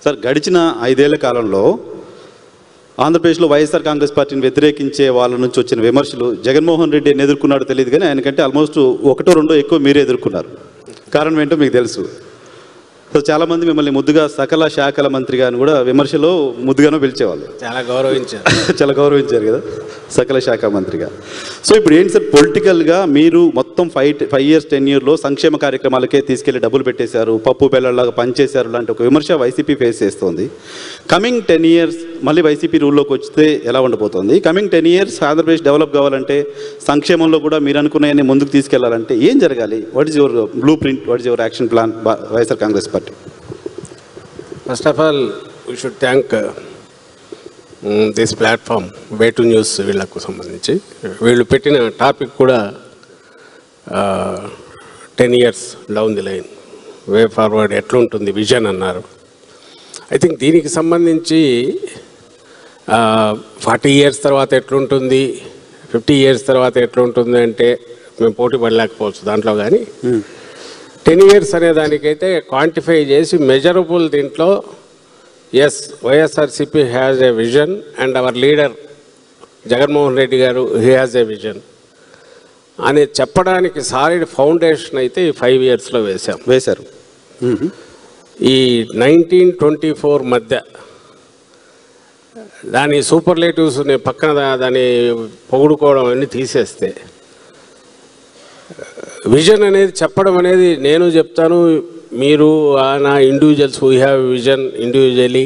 Sir, గడిచిన 5 ఏళ్ల కాలంలో ఆంధ్రప్రదేశ్లో వైఎస్ఆర్ కాంగ్రెస్ పార్టీని వ్యతిరేకించే వాళ్ళ నుంచి వచ్చిన విమర్శలు జగన్మోహన్ రెడ్డి ఎన్ని ఎదుర్కొన్నాడో తెలియదు, కానీ ఆయనకంటే ఆల్మోస్ట్ 1-2 ఎక్కువ మీరే ఎదుర్కొన్నారు. కారణం ఏంటో మీకు తెలుసు. సో చాలామంది మిమ్మల్ని ముద్దుగా సకల శాఖల మంత్రిగా అని కూడా విమర్శలో ముద్దుగానో పిలిచేవాళ్ళు. చాలా గౌరవించారు కదా సకల శాఖ మంత్రిగా. సో ఇప్పుడు ఏంటి సార్, పొలిటికల్గా మీరు మొత్తం 5 years 10 yearsలో సంక్షేమ కార్యక్రమాలకే తీసుకెళ్లి డబ్బులు పెట్టేశారు, పప్పు బెల్లలాగా పనిచేశారు లాంటి ఒక విమర్శ వైసీపీ ఫేస్ చేస్తోంది. కమింగ్ 10 years మళ్ళీ వైసీపీ రూల్లోకి వస్తే ఎలా ఉండబోతోంది? కమింగ్ 10 years ఆంధ్రప్రదేశ్ డెవలప్ కావాలంటే, సంక్షేమంలో కూడా మీరు అనుకున్నాయని ముందుకు తీసుకెళ్లాలంటే ఏం జరగాలి? What is your blue print, what is your action plan YSR Congress party? First of all we should thank this platform way to news. వీళ్లకు సంబంధించి వీళ్ళు పెట్టిన టాపిక్ కూడా 10 years down the line, way forward ఎట్లుంటుంది విజన్ అన్నారు. ఐ థింక్ దీనికి సంబంధించి 40 years తర్వాత ఎట్లుంటుంది, 50 years తర్వాత ఎట్లుంటుంది అంటే మేము పోటీ పడలేకపోవచ్చు దాంట్లో. కానీ 10 years అనే దానికైతే క్వాంటిఫై చేసి మెజరబుల్ దీంట్లో yes YSRCP has a vision and our leader Jaganmohan Reddy గారు హీ హ్యాజ్ ఏ విజన్ అని చెప్పడానికి సాలిడ్ ఫౌండేషన్ అయితే ఈ 5 yearsలో వేశారు. ఈ 1924 మధ్య దాని సూపర్లేటివ్స్ పక్కన దాన్ని పొగుడుకోవడం అన్నీ తీసేస్తే విజన్ అనేది చెప్పడం అనేది నేను చెప్తాను, మీరు నా individuals we have vision individually.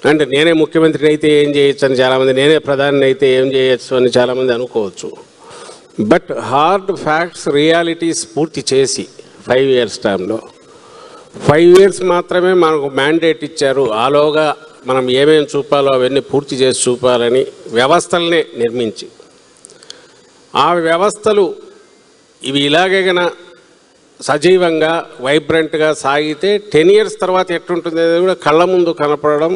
అంటే నేనే ముఖ్యమంత్రిని అయితే ఏం చేయొచ్చు అని చాలామంది, నేనే ప్రధాని అయితే ఏం చేయొచ్చు అని చాలామంది అనుకోవచ్చు. బట్ హార్డ్ ఫ్యాక్ట్స్ రియాలిటీస్ పూర్తి చేసి 5 years టైంలో 5 years మాత్రమే మనకు మ్యాండేట్ ఇచ్చారు. ఆలోగా మనం ఏమేమి చూపాలో అవన్నీ పూర్తి చేసి చూపాలని వ్యవస్థలనే నిర్మించి, ఆ వ్యవస్థలు ఇవి ఇలాగే గన సజీవంగా వైబ్రెంట్గా సాగితే 10 years తర్వాత ఎట్లుంటుంది అనేది కూడా కళ్ళ ముందు కనపడడం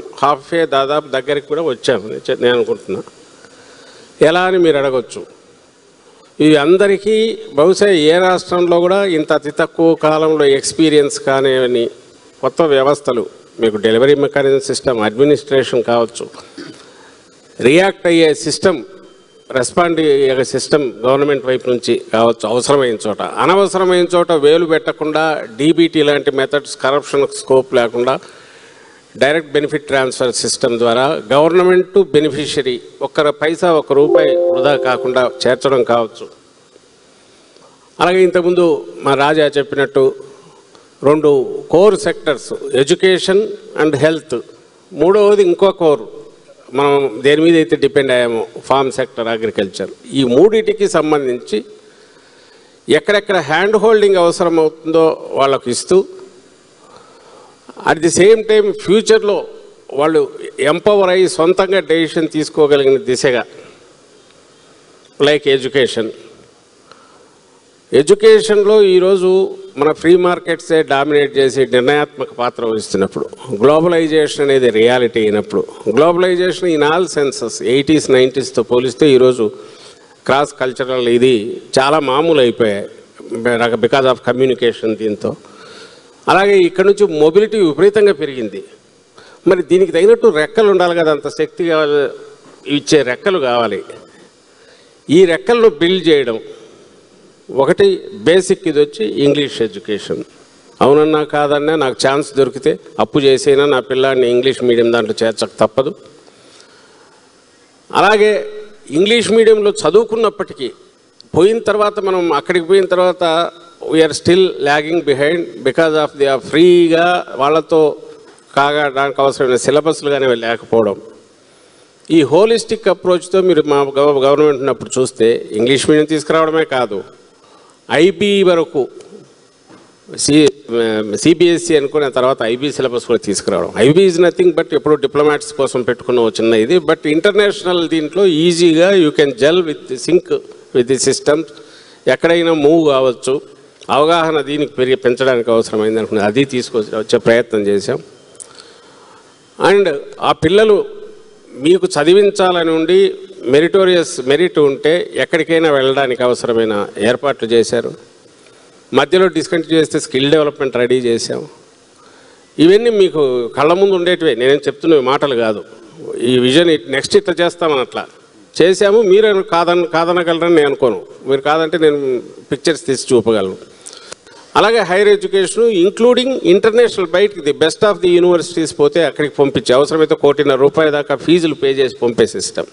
దాదాపు దగ్గరికి కూడా వచ్చాము నేను అనుకుంటున్నా. ఎలా అని మీరు అడగచ్చు. ఇవి అందరికీ బహుశా ఏ రాష్ట్రంలో కూడా ఇంత అతి తక్కువ కాలంలో ఎక్స్పీరియన్స్ కానివని కొత్త వ్యవస్థలు, మీకు డెలివరీ మెకానిజం సిస్టమ్, అడ్మినిస్ట్రేషన్ కావచ్చు, రియాక్ట్ అయ్యే సిస్టమ్, రెస్పాండ్ అయ్యే సిస్టమ్ గవర్నమెంట్ వైపు నుంచి కావచ్చు, అవసరమైన చోట, అనవసరమైన చోట వేలు పెట్టకుండా డీబీటీ లాంటి మెథడ్స్, కరప్షన్ స్కోప్ లేకుండా డైరెక్ట్ బెనిఫిట్ ట్రాన్స్ఫర్ సిస్టమ్ ద్వారా గవర్నమెంట్ టు బెనిఫిషరీ ఒక్క రూపాయి వృధా కాకుండా చేర్చడం కావచ్చు. అలాగే ఇంతకుముందు మా రాజా చెప్పినట్టు 2 core sectors, education and health, మూడవది ఇంకో కోర్ మనం దేని మీద అయితే డిపెండ్ అయ్యామో ఫార్మ్ సెక్టర్, అగ్రికల్చర్. ఈ మూడింటికి సంబంధించి ఎక్కడెక్కడ హ్యాండ్ హోల్డింగ్ అవసరం అవుతుందో వాళ్ళకు ఇస్తూ, అట్ ది సేమ్ టైం ఫ్యూచర్లో వాళ్ళు ఎంపవర్ అయ్యి సొంతంగా డెసిషన్ తీసుకోగలిగిన దిశగా, లైక్ ఎడ్యుకేషన్లో ఈరోజు మన ఫ్రీ మార్కెట్సే డామినేట్ చేసి నిర్ణయాత్మక పాత్ర వహిస్తున్నప్పుడు, గ్లోబలైజేషన్ అనేది రియాలిటీ అయినప్పుడు, globalisation in all senses 80s 90sతో పోలిస్తే ఈరోజు క్రాస్ కల్చరల్ ఇది చాలా మామూలు అయిపోయాయి బికాజ్ ఆఫ్ కమ్యూనికేషన్. దీంతో అలాగే ఇక్కడ నుంచి మొబిలిటీ విపరీతంగా పెరిగింది. మరి దీనికి తగినట్టు రెక్కలు ఉండాలి కదా, అంత శక్తి ఇచ్చే రెక్కలు కావాలి. ఈ రెక్కలను బిల్డ్ చేయడం ఒకటి బేసిక్. ఇది వచ్చి ఇంగ్లీష్ ఎడ్యుకేషన్. అవునన్నా కాదన్నా నాకు ఛాన్స్ దొరికితే అప్పు చేసైనా నా పిల్లాడిని ఇంగ్లీష్ మీడియం దాంట్లో చేర్చక తప్పదు. అలాగే ఇంగ్లీష్ మీడియంలో చదువుకున్నప్పటికీ పోయిన తర్వాత మనం అక్కడికి పోయిన తర్వాత we are still lagging behind because of the ఫ్రీగా వాళ్ళతో కాగడానికి అవసరమైన సిలబస్లు కానీ లేకపోవడం. ఈ హోలిస్టిక్ అప్రోచ్తో మీరు మా గవర్నమెంట్ ఉన్నప్పుడు చూస్తే ఇంగ్లీష్ మీడియం తీసుకురావడమే కాదు, ఐబీ వరకు సిబిఎస్ఈ అనుకున్న తర్వాత ఐబీ సిలబస్ కూడా తీసుకురావడం. ఐబీ ఈజ్ నథింగ్ బట్ ఎప్పుడు డిప్లొమాట్స్ కోసం పెట్టుకున్న చిన్న ఇది. బట్ ఇంటర్నేషనల్ దీంట్లో ఈజీగా you can gel with sync with the systems, ఎక్కడైనా మూవ్ కావచ్చు. అవగాహన దీనికి పెంచడానికి అవసరమైంది అనుకున్నది, అది వచ్చే ప్రయత్నం చేశాం. అండ్ ఆ పిల్లలు మీకు చదివించాలని ఉండి మెరిట్ ఉంటే ఎక్కడికైనా వెళ్ళడానికి అవసరమైన ఏర్పాట్లు చేశారు. మధ్యలో డిస్కంటిన్యూ చేస్తే స్కిల్ డెవలప్మెంట్ రెడీ చేశాం. ఇవన్నీ మీకు కళ్ళ ముందు ఉండేటివే, నేనేం చెప్తున్న మాటలు కాదు. ఈ విజన్ నెక్స్ట్ ఇట్లా చేస్తామని అట్లా చేశాము. మీరు కాదనగలరని నేను అనుకోను. మీరు కాదంటే నేను పిక్చర్స్ తీసి చూపగలను. అలాగే హైయర్ ఎడ్యుకేషన్ ఇంక్లూడింగ్ ఇంటర్నేషనల్ బయటికి the best of the universities పోతే అక్కడికి పంపించే, అవసరమైతే ₹1,50,00,000 దాకా ఫీజులు పే చేసి పంపే సిస్టమ్.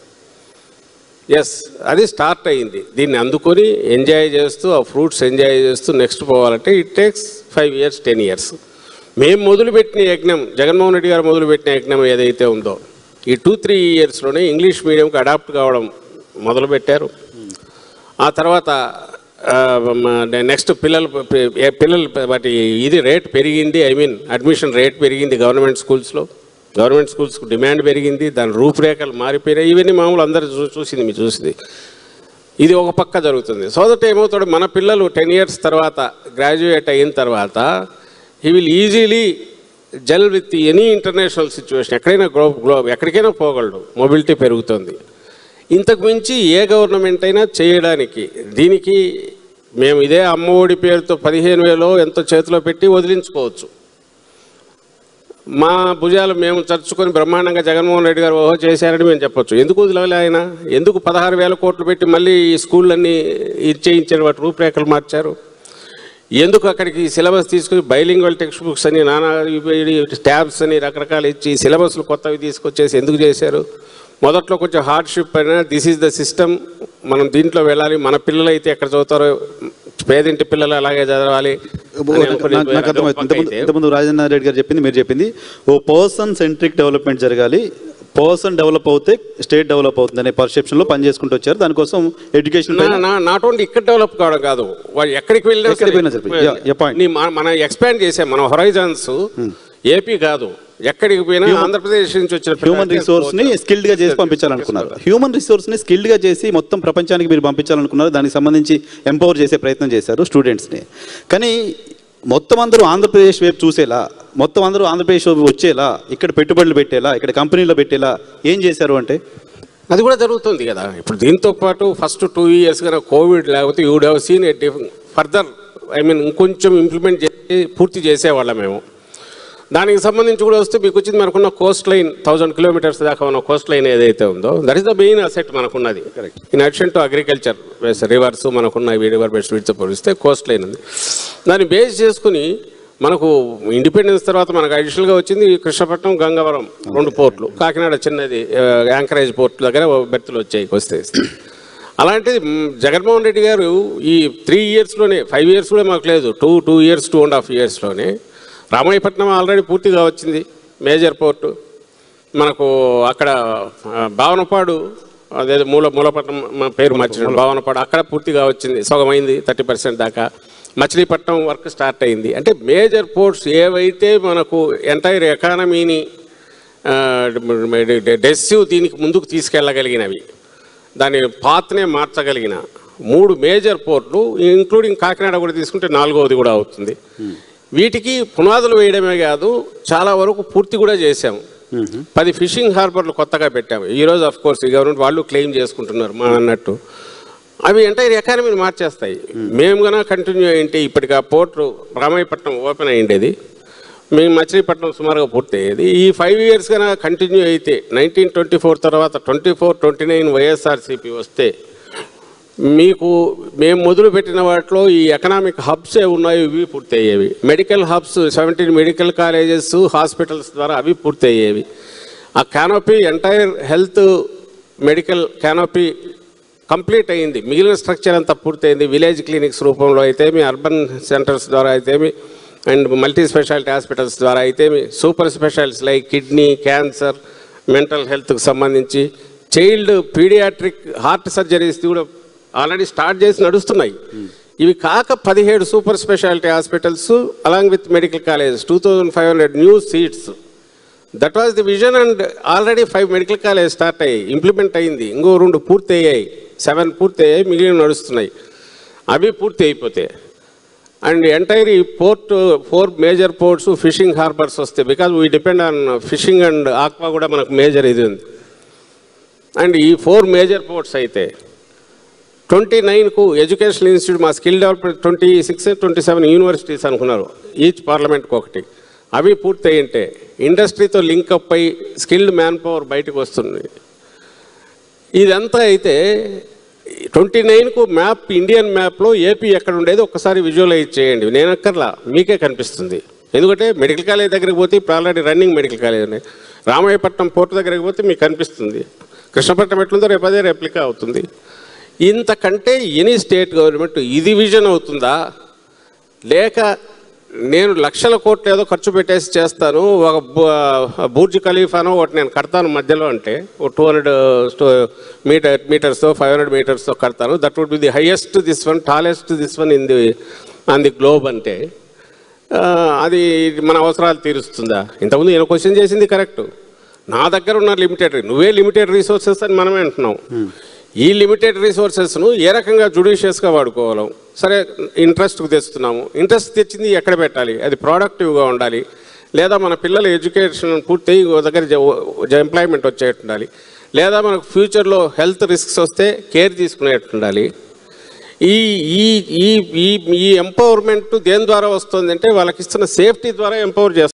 ఎస్, అది స్టార్ట్ అయ్యింది. దీన్ని అందుకొని ఎంజాయ్ చేస్తూ ఆ ఫ్రూట్స్ ఎంజాయ్ చేస్తూ నెక్స్ట్ పోవాలంటే ఇట్ టేక్స్ 5 years 10 years. మేము మొదలుపెట్టిన యజ్ఞం, జగన్మోహన్ రెడ్డి గారు మొదలుపెట్టిన యజ్ఞం ఏదైతే ఉందో ఈ 2-3 yearsలోనే ఇంగ్లీష్ మీడియంకి అడాప్ట్ కావడం మొదలుపెట్టారు. ఆ తర్వాత నెక్స్ట్ పిల్లలు వాటి ఇది రేట్ పెరిగింది. అడ్మిషన్ రేట్ పెరిగింది గవర్నమెంట్ స్కూల్స్కు డిమాండ్ పెరిగింది. దాని రూపురేఖలు మారిపోయినాయి. ఇవన్నీ మామూలు అందరూ చూసింది, మీరు చూసింది. ఇది ఒక పక్క జరుగుతుంది. సో దట్ ఏమవుతాడు, మన పిల్లలు 10 years తర్వాత గ్రాడ్యుయేట్ అయిన తర్వాత he will easily gel with any international situation. ఎక్కడైనా ఎక్కడికైనా పోగలడు. మొబిలిటీ పెరుగుతుంది. ఇంతకు మించి ఏ గవర్నమెంట్ అయినా చేయడానికి దీనికి మేము ఇదే అమ్మఒడి పేరుతో 15,000 ఎంతో చేతిలో పెట్టి వదిలించుకోవచ్చు. మా భుజాలు మేము చర్చుకొని బ్రహ్మాండంగా జగన్మోహన్ రెడ్డి గారు ఓహో చేశారని మేము చెప్పొచ్చు. ఎందుకు వదిలే ఆయన? ఎందుకు 16,000 కోట్లు పెట్టి మళ్ళీ ఈ స్కూళ్ళన్నీ చేయించారు, వాటి రూపురేఖలు మార్చారు? ఎందుకు అక్కడికి సిలబస్ తీసుకుని బైలింగ్వల్ టెక్స్ట్ బుక్స్ అని నానా ట్యాబ్స్ అని రకరకాలు ఇచ్చి సిలబస్లు కొత్తవి తీసుకొచ్చేసి ఎందుకు చేశారు? మొదట్లో కొంచెం హార్డ్షిప్ అయినా దిస్ ఈజ్ ద సిస్టమ్, మనం దీంట్లో వెళ్ళాలి, మన పిల్లలు అయితే ఎక్కడ చదువుతారో పేదింటి పిల్లలు అలాగే చదవాలి. ఇంతకుముందు రాజేంద్ర రెడ్డి గారు చెప్పింది, మీరు చెప్పింది ఓ పర్సన్ సెంట్రిక్ డెవలప్మెంట్ జరగాలి, పర్సన్ డెవలప్ అవుతే స్టేట్ డెవలప్ అవుతుంది అనే పర్సెప్షన్లో పనిచేసుకుంటూ వచ్చారు. దానికోసం ఎడ్యుకేషన్ నాట్ ఓన్లీ ఇక్కడ డెవలప్ కావడం కాదు, వాళ్ళు ఎక్కడికి వెళ్ళినా మనం ఎక్స్పాండ్ చేసాం. మన హొరైజన్స్ ఏపీ కాదు, ఎక్కడికి పోయినా ఆంధ్రప్రదేశ్ నుంచి వచ్చిన హ్యూమన్ రిసోర్స్ ని స్కిల్డ్ గా చేసి పంపించాలనుకున్నారు. హ్యూమన్ రిసోర్స్ ని స్కిల్డ్ గా చేసి మొత్తం ప్రపంచానికి మీరు పంపించాలనుకున్నారు. దానికి సంబంధించి ఎంపవర్ చేసే ప్రయత్నం చేశారు స్టూడెంట్స్ ని. కానీ మొత్తం అందరూ ఆంధ్రప్రదేశ్ వైపు చూసేలా, మొత్తం అందరూ ఆంధ్రప్రదేశ్ వచ్చేలా, ఇక్కడ పెట్టుబడులు పెట్టేలా, ఇక్కడ కంపెనీలో పెట్టేలా ఏం చేశారు అంటే అది కూడా జరుగుతుంది కదా. ఇప్పుడు దీంతో పాటు ఫస్ట్ 2 years కన్నా కోవిడ్ లేకపోతే you would have seen a further ఇంకొంచెం ఇంప్లిమెంట్ చేసి పూర్తి చేసేవాళ్ళం మేము. దానికి సంబంధించి కూడా వస్తే మీకు వచ్చింది మనకున్న కోస్ట్ లైన్ 1000 kilometers దాకా ఉన్న కోస్ట్ లైన్ ఏదైతే ఉందో that is the main asset మనకున్నది. In addition to agriculture rivers మనకున్న రివర్ బెడ్స్ వీటితో పోలిస్తే కోస్ట్ లైన్ ఉంది. దాన్ని బేస్ చేసుకుని మనకు ఇండిపెండెన్స్ తర్వాత మనకు అడిషనల్గా వచ్చింది కృష్ణపట్నం, గంగవరం 2 పోర్ట్లు, కాకినాడ చిన్నది యాంకరేజ్ పోర్ట్ దగ్గర బెర్తులు వచ్చాయి వస్తే. అలాంటిది జగన్మోహన్ రెడ్డి గారు ఈ 3 yearsలోనే 5 years కూడా మాకు లేదు, 2 years 2.5 yearsలోనే రామాయపట్నం ఆల్రెడీ పూర్తిగా వచ్చింది మేజర్ పోర్టు. మనకు అక్కడ భావనపాడు, అదే మూలపట్నం పేరు మార్చిన భావనపాడు, అక్కడ పూర్తిగా వచ్చింది, సగమైంది 30% దాకా. మచిలీపట్నం వర్క్ స్టార్ట్ అయింది. అంటే మేజర్ పోర్ట్స్ ఏవైతే మనకు ఎంటైర్ ఎకానమీని డెసివ్ దీనికి ముందుకు తీసుకెళ్ళగలిగినవి, దాని పాత్నే మార్చగలిగిన 3 మేజర్ పోర్ట్లు ఇంక్లూడింగ్ కాకినాడ కూడా తీసుకుంటే 4వది కూడా అవుతుంది. వీటికి పునాదులు వేయడమే కాదు, చాలా వరకు పూర్తి కూడా చేశాము. 10 ఫిషింగ్ హార్బర్లు కొత్తగా పెట్టాము. ఈరోజు ఆఫ్ కోర్స్ ఈ గవర్నమెంట్ వాళ్ళు క్లెయిమ్ చేసుకుంటున్నారు మా అన్నట్టు. అవి ఎంటైర్ ఎకానమీని మార్చేస్తాయి. మేము కన్నా కంటిన్యూ అయ్యింటే ఇప్పటికి ఆ పోర్టు రామాయపట్నం ఓపెన్ అయ్యిండేది, మేము మచిలీపట్నం సుమారుగా పూర్తి అయ్యేది. ఈ 5 years కన్నా కంటిన్యూ అయితే 1924 తర్వాత 24-29 వైఎస్ఆర్సీపీ వస్తే మీకు మేము మొదలుపెట్టిన వాటిలో ఈ ఎకనామిక్ హబ్స్ ఉన్నాయి, ఇవి పూర్తి అయ్యేవి. Medical hubs 17 medical colleges, hospitals ద్వారా అవి పూర్తి అయ్యేవి. ఆ canopy entire health medical canopy complete అయ్యింది. మిగిలిన స్ట్రక్చర్ అంతా పూర్తయింది. విలేజ్ క్లినిక్స్ రూపంలో అయితేమి, అర్బన్ సెంటర్స్ ద్వారా అయితేమి, అండ్ మల్టీ స్పెషాలిటీ హాస్పిటల్స్ ద్వారా అయితేమి, super specialities like kidney, cancer, mental హెల్త్కి సంబంధించి, చైల్డ్ పీడియాట్రిక్ హార్ట్ సర్జరీస్ కూడా ఆల్రెడీ స్టార్ట్ చేసి నడుస్తున్నాయి. ఇవి కాక 17 super speciality hospitals along with medical colleges, 2500 new seats. That was the vision. And already 5 medical college start అయ్యాయి, ఇంప్లిమెంట్ అయింది. ఇంకో 2 పూర్తి అయ్యాయి, 7 పూర్తి అయ్యాయి, మిగిలిన నడుస్తున్నాయి. అవి పూర్తి అయిపోతాయి. అండ్ ఎంటైర్ ఈ port 4 major ports, fishing harbours వస్తాయి. Because we depend on fishing and aqua కూడా మనకు మేజర్ ఇది ఉంది. అండ్ ఈ 4 మేజర్ పోర్ట్స్ అయితే 29కు ఎడ్యుకేషనల్ ఇన్స్టిట్యూట్, మా స్కిల్ డెవలప్మెంట్ 26-27 యూనివర్సిటీస్ అనుకున్నారు, ఈచ్ పార్లమెంట్కి ఒకటి. అవి పూర్తయింటే ఇండస్ట్రీతో లింకప్ అయి స్కిల్డ్ మ్యాన్ పవర్ బయటకు వస్తుంది. ఇదంతా అయితే 29కు మ్యాప్, ఇండియన్ మ్యాప్లో ఏపీ ఎక్కడ ఉండేది ఒక్కసారి విజువలైజ్ చేయండి. నేను అక్కర్లా, మీకే కనిపిస్తుంది. ఎందుకంటే మెడికల్ కాలేజ్ దగ్గరికి పోతే ఇప్పుడు ఆల్రెడీ రన్నింగ్ మెడికల్ కాలేజ్ ఉన్నాయి. రామాయపట్నం పోర్టు దగ్గరికి పోతే మీకు కనిపిస్తుంది. కృష్ణపట్నం ఎట్లుందో రేపు అదే రెప్లికా అవుతుంది. ఇంతకంటే ఎనీ స్టేట్ గవర్నమెంట్ ఇది విజన్ అవుతుందా? లేక నేను లక్షల కోట్లు ఏదో ఖర్చు పెట్టేసి చేస్తాను, ఒక బూర్జ్ ఖలీఫానో ఒకటి నేను కడతాను మధ్యలో అంటే, ఒక 200 మీటర్స్తో 500 మీటర్స్తో కడతాను, that would be the highest this one, tallest this one on the globe అంటే అది మన అవసరాలు తీరుస్తుందా? ఇంతకుముందు నేను క్వశ్చన్ చేసింది కరెక్ట్. నా దగ్గర ఉన్న నువ్వే లిమిటెడ్ రిసోర్సెస్ అని మనమే అంటున్నాం. ఈ లిమిటెడ్ రిసోర్సెస్ను ఏ రకంగా జుడిషియస్గా వాడుకోవాలి? సరే, ఇంట్రెస్ట్కు తెస్తున్నాము. ఇంట్రెస్ట్ తెచ్చింది ఎక్కడ పెట్టాలి? అది ప్రొడక్టివ్గా ఉండాలి, లేదా మన పిల్లల ఎడ్యుకేషన్ పూర్తి దగ్గర ఎంప్లాయ్మెంట్ వచ్చేట్టు ఉండాలి, లేదా మనకు ఫ్యూచర్లో హెల్త్ రిస్క్స్ వస్తే కేర్ తీసుకునేట్టు ఉండాలి. ఈ ఈ ఈ ఈ ఎంపవర్మెంట్ దేని ద్వారా వస్తుంది అంటే వాళ్ళకి ఇస్తున్న సేఫ్టీ ద్వారా ఎంపవర్ చేస్తారు.